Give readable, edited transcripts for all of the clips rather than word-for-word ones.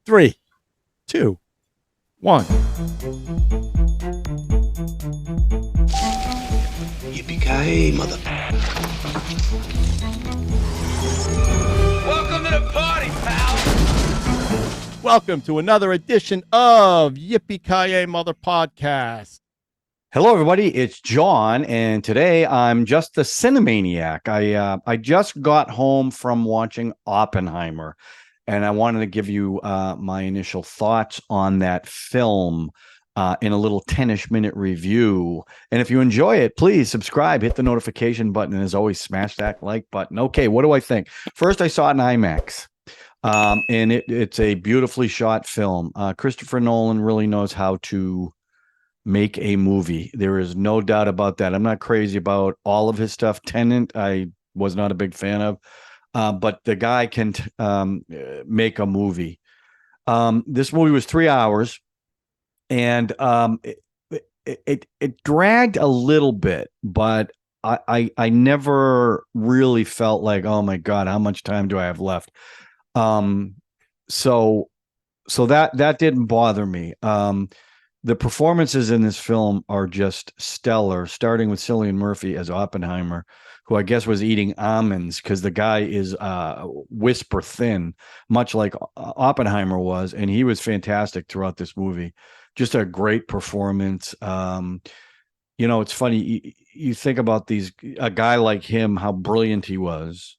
3, 2, 1. Yippee-Ki-Yay, mother. Welcome to the party, pal. Welcome to another edition of Yippee-Ki-Yay Mother Podcast. Hello, everybody. It's John, and today I'm just the Cinemaniac. I just got home from watching Oppenheimer, and I wanted to give you my initial thoughts on that film in a little 10ish-minute review. And if you enjoy it, please subscribe, hit the notification button, and as always, smash that like button. Okay, what do I think? First, I saw it in IMAX, and it's a beautifully shot film. Christopher Nolan really knows how to make a movie. There is no doubt about that. I'm not crazy about all of his stuff. Tenet, I was not a big fan of, but the guy can make a movie. This movie was 3 hours, and it dragged a little bit, but I never really felt like, oh my God, how much time do I have left? So that didn't bother me. The performances in this film are just stellar, starting with Cillian Murphy as Oppenheimer, who I guess was eating almonds because the guy is whisper thin, much like Oppenheimer was, and he was fantastic throughout this movie. Just a great performance. It's funny, you think about a guy like him, how brilliant he was,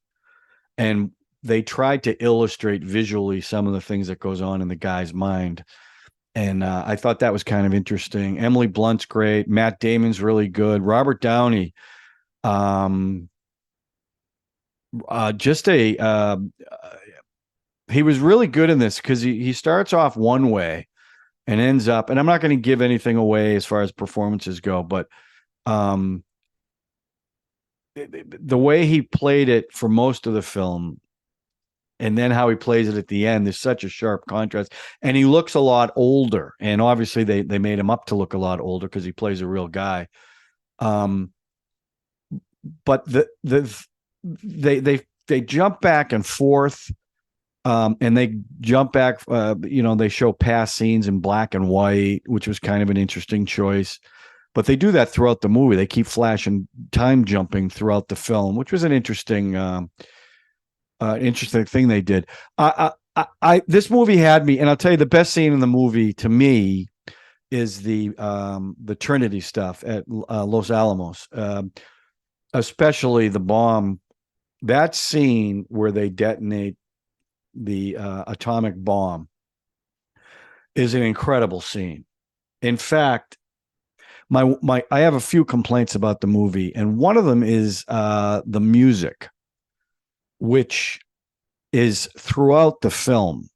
and they tried to illustrate visually some of the things that goes on in the guy's mind. And I thought that was kind of interesting. Emily Blunt's great. Matt Damon's really good. Robert Downey, he was really good in this because he starts off one way and ends up, and I'm not going to give anything away as far as performances go, but the way he played it for most of the film, and then how he plays it at the end, there's such a sharp contrast. And he looks a lot older. And obviously they made him up to look a lot older because he plays a real guy. But they jump back and forth, and they jump back. They show past scenes in black and white, which was kind of an interesting choice. But they do that throughout the movie. They keep flashing, time jumping throughout the film, which was an interesting thing they did. This movie had me, and I'll tell you the best scene in the movie to me is the Trinity stuff at Los Alamos, especially the bomb. That scene where they detonate the atomic bomb is an incredible scene. In fact, I have a few complaints about the movie, and one of them is the music, which is throughout the film,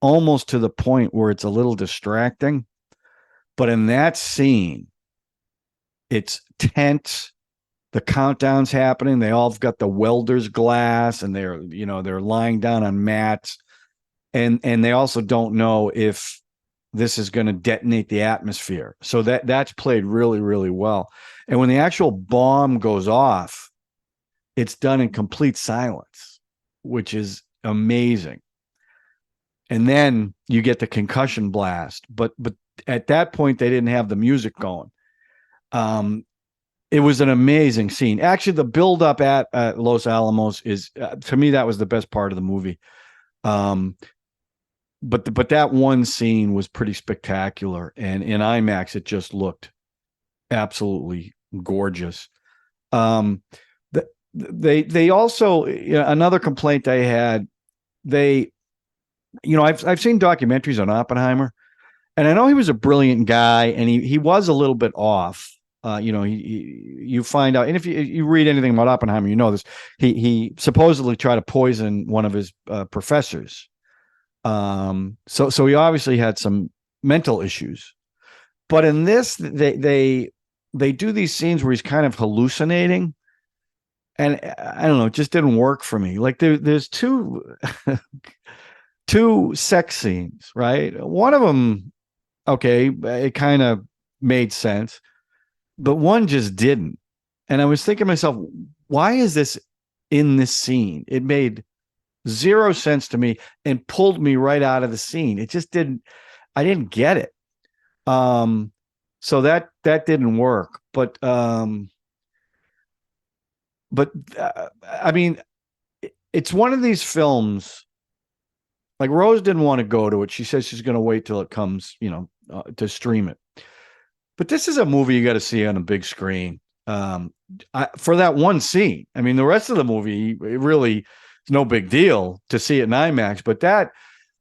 almost to the point where it's a little distracting. But in that scene, it's tense. The countdown's happening. They all have got the welder's glass, and they're lying down on mats. And they also don't know if this is going to detonate the atmosphere. So that's played really, really well. And when the actual bomb goes off, it's done in complete silence, which is amazing. And then you get the concussion blast. But at that point, they didn't have the music going. It was an amazing scene. Actually, the buildup at Los Alamos is, to me, that was the best part of the movie. But that one scene was pretty spectacular. And in IMAX, it just looked absolutely gorgeous. They also, another complaint they had, I've seen documentaries on Oppenheimer, and I know he was a brilliant guy, and he was a little bit off. You find out, and if you read anything about Oppenheimer, you know this. He supposedly tried to poison one of his professors. So he obviously had some mental issues. But in this, they do these scenes where he's kind of hallucinating. And I don't know, it just didn't work for me. Like there's two sex scenes, right? One of them, okay, it kind of made sense, but one just didn't. And I was thinking to myself, why is this in this scene? It made zero sense to me and pulled me right out of the scene. It just didn't. I didn't get it. So that didn't work. But I mean, it's one of these films. Like Rose didn't want to go to it. She says she's going to wait till it comes, to stream it. But this is a movie you got to see on a big screen. For that one scene. I mean, the rest of the movie, it really is no big deal to see it in IMAX. But that,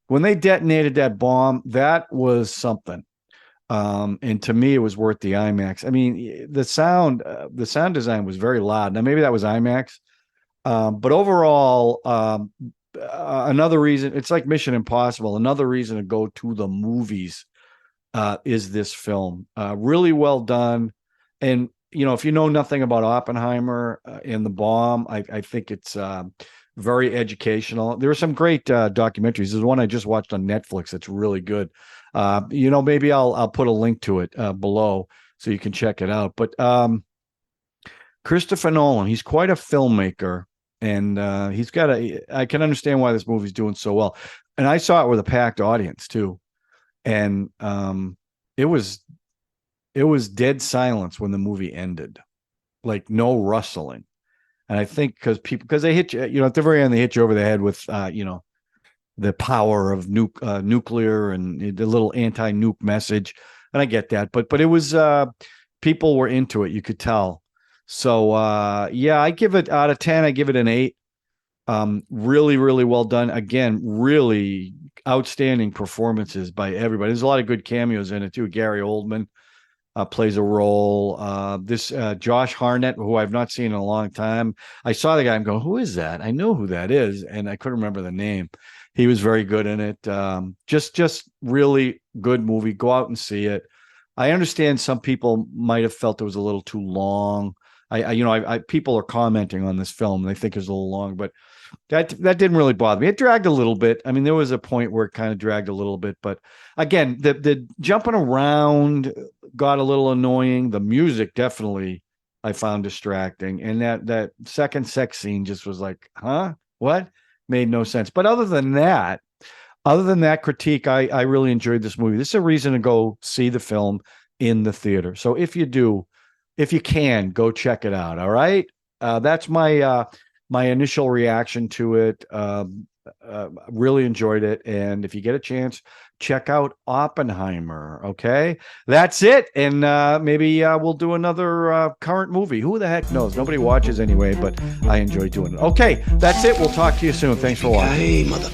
when they detonated that bomb, that was something. And to me, it was worth the IMAX. I mean, the sound design was very loud. Now, maybe that was IMAX. But overall, another reason, it's like Mission Impossible. Another reason to go to the movies is this film. Really well done. And, if you know nothing about Oppenheimer and the bomb, I think it's very educational. There are some great documentaries. There's one I just watched on Netflix that's really good. Maybe I'll put a link to it below so you can check it out. But Christopher Nolan, he's quite a filmmaker. And I can understand why this movie's doing so well. And I saw it with a packed audience too. And it was dead silence when the movie ended, like no rustling. And I think because they hit you, at the very end, they hit you over the head with, the power of nuclear and the little anti-nuke message. And I get that, but it was, people were into it. You could tell. So, I give it out of 10. I give it an 8. Really, really well done. Again, really outstanding performances by everybody. There's a lot of good cameos in it too. Gary Oldman plays a role. This Josh Hartnett, who I've not seen in a long time. I saw the guy and go, who is that? I know who that is. And I couldn't remember the name. He was very good in it. Just really good movie. Go out and see it. I understand some people might have felt it was a little too long. People are commenting on this film and they think it's a little long, but that didn't really bother me. It dragged a little bit. I mean, there was a point where it kind of dragged a little bit, but again, the jumping around got a little annoying. The music definitely I found distracting, and that second sex scene just was like, huh? What? Made no sense. But other than that critique, I really enjoyed this movie. This is a reason to go see the film in the theater. So if you can, go check it out. All right. That's my initial reaction to it. Really enjoyed it. And if you get a chance, check out Oppenheimer. Okay. That's it. And maybe we'll do another current movie. Who the heck knows? Nobody watches anyway, but I enjoy doing it. Okay. That's it. We'll talk to you soon. Thanks for watching. Yippee-Ki-Yay, mother.